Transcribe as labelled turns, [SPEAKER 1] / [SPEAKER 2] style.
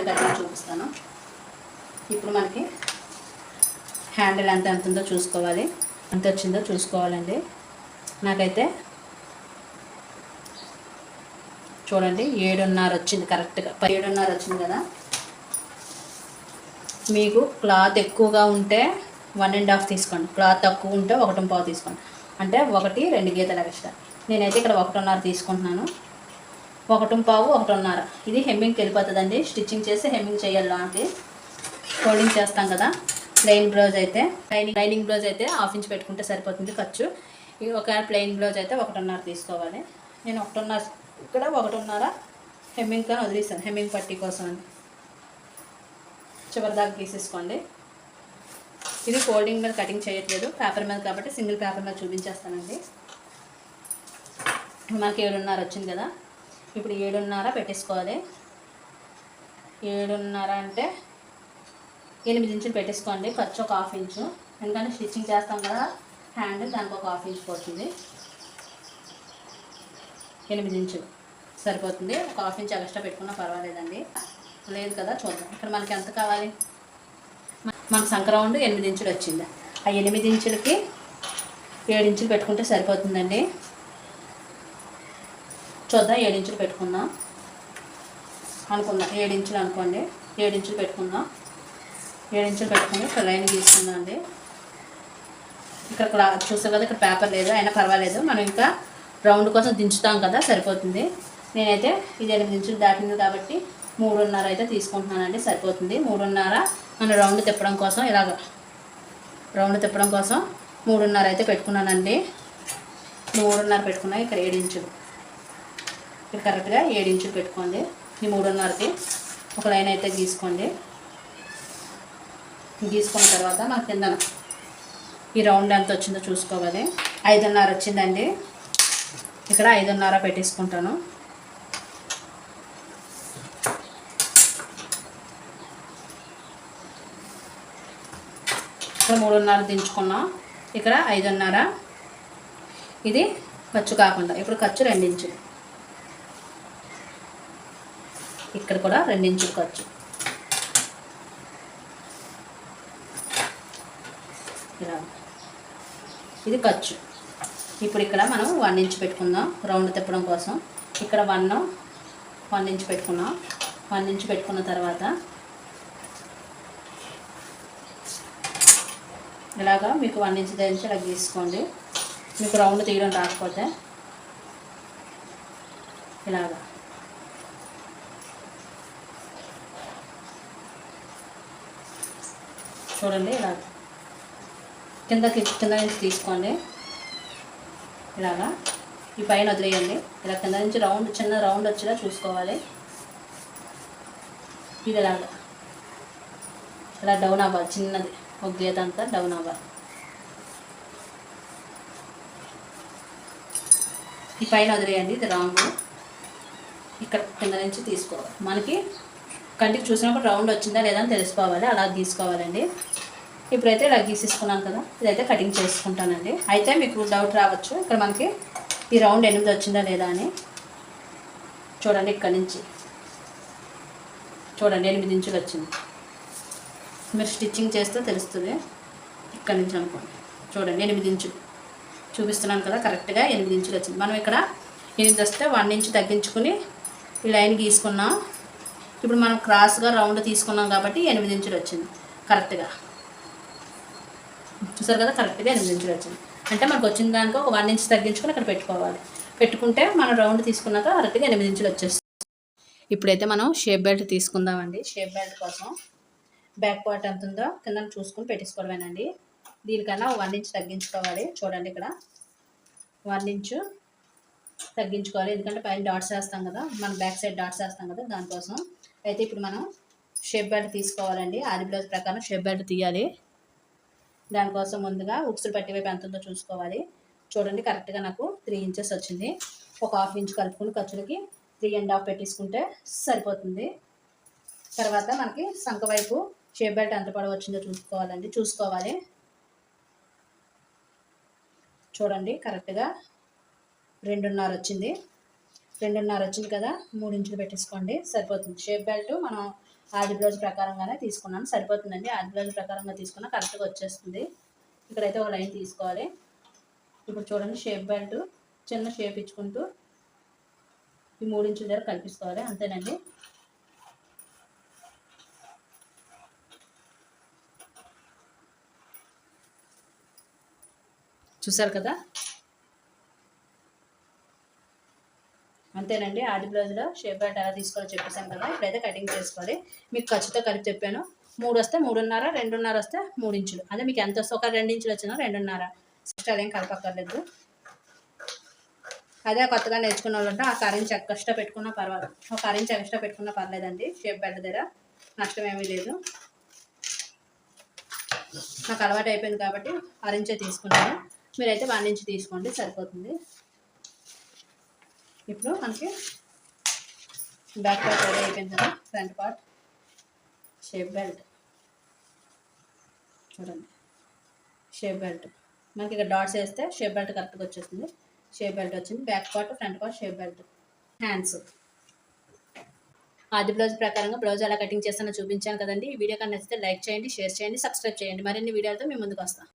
[SPEAKER 1] Cutting చూపిస్తాను. ఇప్పుడు మనకి హ్యాండిల్ ఎంత ఉందో చూసుకోవాలి, ఎంత వచ్చిందో చూసుకోవాలండి. నాకైతే చూడండి 7.5 వచ్చింది, కరెక్ట్గా 7.5 వచ్చింది కదా. మీకు క్లాత్ ఎక్కువగా ఉంటే 1.5 తీసుకోండి, క్లాత్ తక్కువ ఉంటే 1.5 తీసుకోండి, అంటే 1-2 గీతలు ఎక్స్ట్రా. నేనైతే ఇక్కడ 1.5 తీసుకుంటున్నాను. 1.5 1.5 ఇది హెమ్మింగ్కి వెళ్ళిపోతుందండి. స్టిచ్చింగ్ చేసి హెమ్మింగ్ చేయాలి, లాంటి ఫోల్డింగ్ చేస్తాం కదా. ప్లెయిన్ బ్లౌజ్ అయితే లైనింగ్ బ్లౌజ్ అయితే 1/2 ఇంచ్ పెట్టుకుంటే సరిపోతుంది ఖర్చు. ఇది ఒకవేళ ప్లెయిన్ బ్లౌజ్ అయితే 1.5 తీసుకోవాలి. నేను 1.5 ఇక్కడ 1.5 హెమ్మింగ్ కానీ వదిలేస్తాను, హెమ్మింగ్ పట్టీ కోసం అండి. చివరి దాకా తీసేసుకోండి. ఇది ఫోల్డింగ్ మీద కటింగ్ చేయట్లేదు, పేపర్ మీద కాబట్టి సింగిల్ పేపర్ మీద చూపించేస్తానండి. మనకి 7.5 వచ్చింది కదా. ఇప్పుడు 7.5 పెట్టేసుకోవాలి. 7.5 అంటే 8 ఇంచులు పెట్టేసుకోండి. ఖర్చు ఒక 1/2 ఇంచు, ఎందుకంటే స్టిచ్చింగ్ చేస్తాం కదా హ్యాండ్, దానికి ఒక 1/2 ఇంచు పోతుంది. 8 ఇంచులు సరిపోతుంది. ఒక 1/2 ఇంచు ఎక్స్ట్రా పెట్టుకున్నా పర్వాలేదండి. లేదు కదా, చూద్దాం. ఇక్కడ మనకి ఎంత కావాలి, మనకు సంక రౌండ్ 8 ఇంచులు వచ్చింది. ఆ 8 ఇంచులకి 7 ఇంచులు పెట్టుకుంటే సరిపోతుందండి. చూద్దాం, 7 ఇంచులు పెట్టుకుందాం అనుకుందాం. 7 ఇంచులు అనుకోండి, 7 ఇంచులు పెట్టుకుందాం. 7 ఇంచులు పెట్టుకుని ఇక్కడ లైన్ గీసుకుందాం అండి. ఇక్కడ చూస్తాం కదా, ఇక్కడ పేపర్ లేదు, అయినా పర్వాలేదు, మనం ఇంకా రౌండ్ కోసం దించుతాం కదా, సరిపోతుంది. నేనైతే ఇది 8 ఇంచులు దాటింది కాబట్టి 3.5 అయితే తీసుకుంటున్నానండి, సరిపోతుంది. 3.5 మనం రౌండ్ తిప్పడం కోసం, ఇలాగ రౌండ్ తిప్పడం కోసం 3.5 అయితే పెట్టుకున్నానండి. 3.5 పెట్టుకున్నా. ఇక్కడ 7 ఇంచులు, ఇక్కడ కరెక్ట్గా 7 ఇంచులు పెట్టుకోండి. ఈ 3.5కి ఒక లైన్ అయితే గీసుకోండి. గీసుకున్న తర్వాత మనకు కింద ఈ రౌండ్ ఎంత వచ్చిందో చూసుకోవాలి. 5.5 వచ్చిందండి. ఇక్కడ 5.5 పెట్టేసుకుంటాను. ఇక్కడ 3.5 దించుకున్నాం, ఇక్కడ 5.5. ఇది ఖర్చు కాకుండా ఇప్పుడు ఖర్చు 2 ఇంచులు, ఇక్కడ కూడా 2 ఇంచులు ఖర్చు. ఇలా ఇది ఖర్చు. ఇప్పుడు ఇక్కడ మనం 1 ఇంచ్ పెట్టుకుందాం రౌండ్ తిప్పడం కోసం. ఇక్కడ 1 ఇంచ్ పెట్టుకున్నాం. 1 ఇంచ్ పెట్టుకున్న తర్వాత ఇలాగా మీకు 1 ఇంచ్ దించి ఇలా గీసుకోండి. మీకు రౌండ్ తీయడం రాకపోతే ఇలాగా చూడండి, ఇలా కింద నుంచి తీసుకోండి. ఇలాగా ఈ పైన వదిలేయండి. ఇలా కింద నుంచి రౌండ్, చిన్న రౌండ్ వచ్చేలా చూసుకోవాలి. ఇది ఇలాగా ఇలా డౌన్ అవ్వాలి, చిన్నది ఒక గీత అంతా డౌన్ అవ్వాలి. ఈ పైన వదిలేయండి, ఇది రాంగ్. ఇక్కడ కింద నుంచి తీసుకోవాలి. మనకి కంటికి చూసినప్పుడు రౌండ్ వచ్చిందా లేదా అని తెలుసుకోవాలి, అలా తీసుకోవాలండి. ఇప్పుడైతే ఇలా గీసేసుకున్నాను కదా, ఇదైతే కటింగ్ చేసుకుంటానండి. అయితే మీకు డౌట్ రావచ్చు, ఇక్కడ మనకి ఈ రౌండ్ 8 వచ్చిందా లేదా అని. చూడండి, ఇక్కడ నుంచి చూడండి 8 ఇంచులు వచ్చింది. మీరు స్టిచ్చింగ్ చేస్తే తెలుస్తుంది. ఇక్కడ నుంచి అనుకోండి, చూడండి 8 ఇంచులు చూపిస్తున్నాను కదా, కరెక్ట్గా 8 ఇంచులు వచ్చింది. మనం ఇక్కడ 8 వస్తే 1 ఇంచు తగ్గించుకుని ఈ లైన్ గీసుకున్నాం. ఇప్పుడు మనం క్రాస్గా రౌండ్ తీసుకున్నాం కాబట్టి 8 ఇంచులు వచ్చింది కరెక్ట్గా. చూసారు కదా, కరెక్ట్గా 8 ఇంచులు వచ్చింది. అంటే మనకు వచ్చిన దానికి ఒక 1 ఇంచ్ తగ్గించుకొని అక్కడ పెట్టుకోవాలి. పెట్టుకుంటే మనం రౌండ్ తీసుకున్నాక కరెక్ట్గా 8 ఇంచులు వచ్చేస్తుంది. ఇప్పుడైతే మనం షేప్ బెల్ట్ తీసుకుందామండి. షేప్ బెల్ట్ కోసం బ్యాక్ పార్ట్ ఎంత ఉందో కింద చూసుకొని పెట్టేసుకోవడమేనండి. దీనికన్నా 1 ఇంచ్ తగ్గించుకోవాలి. చూడండి, ఇక్కడ 1 ఇంచు తగ్గించుకోవాలి, ఎందుకంటే పైన డాట్స్ వేస్తాం కదా, మన బ్యాక్ సైడ్ డాట్స్ వేస్తాం కదా, దానికోసం. అయితే ఇప్పుడు మనం షేప్ బెల్ట్ తీసుకోవాలండి. ఆది బ్లౌజ్ ప్రకారం షేప్ బెల్ట్ తీయాలి. దానికోసం ముందుగా ఉక్సులు పట్టి వైపు ఎంత ఉందో చూసుకోవాలి. చూడండి, కరెక్ట్గా నాకు 3 ఇంచెస్ వచ్చింది. ఒక 1/2 ఇంచ్ కలుపుకొని ఖర్చులకి 3.5 పెట్టేసుకుంటే సరిపోతుంది. తర్వాత మనకి సంక వైపు షేప్ బెల్ట్ ఎంత పొడవు వచ్చిందో చూసుకోవాలి. చూడండి, కరెక్ట్గా 2.5 వచ్చింది. 2.5 వచ్చింది కదా, 3 ఇంచులు పెట్టేసుకోండి, సరిపోతుంది. షేప్ బెల్ట్ మనం ఆది బ్లౌజ్ ప్రకారంగానే తీసుకున్నాను, సరిపోతుందండి. ఆది బ్లౌజ్ ప్రకారంగా తీసుకున్నా కరెక్ట్గా వచ్చేస్తుంది. ఇక్కడైతే ఒక లైన్ తీసుకోవాలి. ఇప్పుడు చూడండి, షేప్ బెల్ట్ చిన్న షేప్ ఇచ్చుకుంటూ ఈ 3 ఇంచుల దగ్గర కల్పించుకోవాలి, అంతేనండి. చూసారు కదా, అంతేనండి. ఆది బ్లౌజ్లో షేప్ బెల్ట్ ఎలా తీసుకోవాలో చెప్పేసాను కదా. ఇప్పుడైతే కటింగ్ చేసుకోవాలి. మీకు ఖర్చుతో కలిపి చెప్పాను. 3 వస్తే 3.5, 2.5 వస్తే 3 ఇంచులు. అదే మీకు ఎంత వస్తే ఒక 2 ఇంచులు వచ్చినా 2.5, నెక్స్ట్ అదేం కలపక్కర్లేదు. అదే కొత్తగా నేర్చుకున్న వాళ్ళు ఉంటే ఒక అరించ్ ఎక్స్ట్రా పెట్టుకున్నా పర్వాలేదు, ఒక అరించ్ ఎక్స్ట్రా పెట్టుకున్నా పర్లేదండి. షేప్ బెల్ట్ దగ్గర నష్టం ఏమీ లేదు. నాకు అలవాటు అయిపోయింది కాబట్టి అరించే తీసుకున్నాను. మీరైతే 1 ఇంచ్ తీసుకోండి, సరిపోతుంది. ఇప్పుడు మనకి బ్యాక్ పార్ట్ రెడీ అయిపోయింది కదా. ఫ్రంట్ పార్ట్ షేప్ బెల్ట్ చూడండి, షేప్ బెల్ట్ మనకి ఇక్కడ డాట్స్ వేస్తే షేప్ బెల్ట్ కరెక్ట్గా వచ్చేస్తుంది. షేప్ బెల్ట్ వచ్చింది. Back part, front part shape belt. Hands ఆది బ్లౌజ్ ప్రకారంగా బ్లౌజ్ ఎలా కటింగ్ చేస్తానో చూపించాను కదండి. ఈ వీడియో కన్నా నచ్చితే లైక్ చేయండి, షేర్ చేయండి, సబ్స్క్రైబ్ చేయండి. మరిన్ని వీడియోలతో మేము ముందుకు వస్తాం.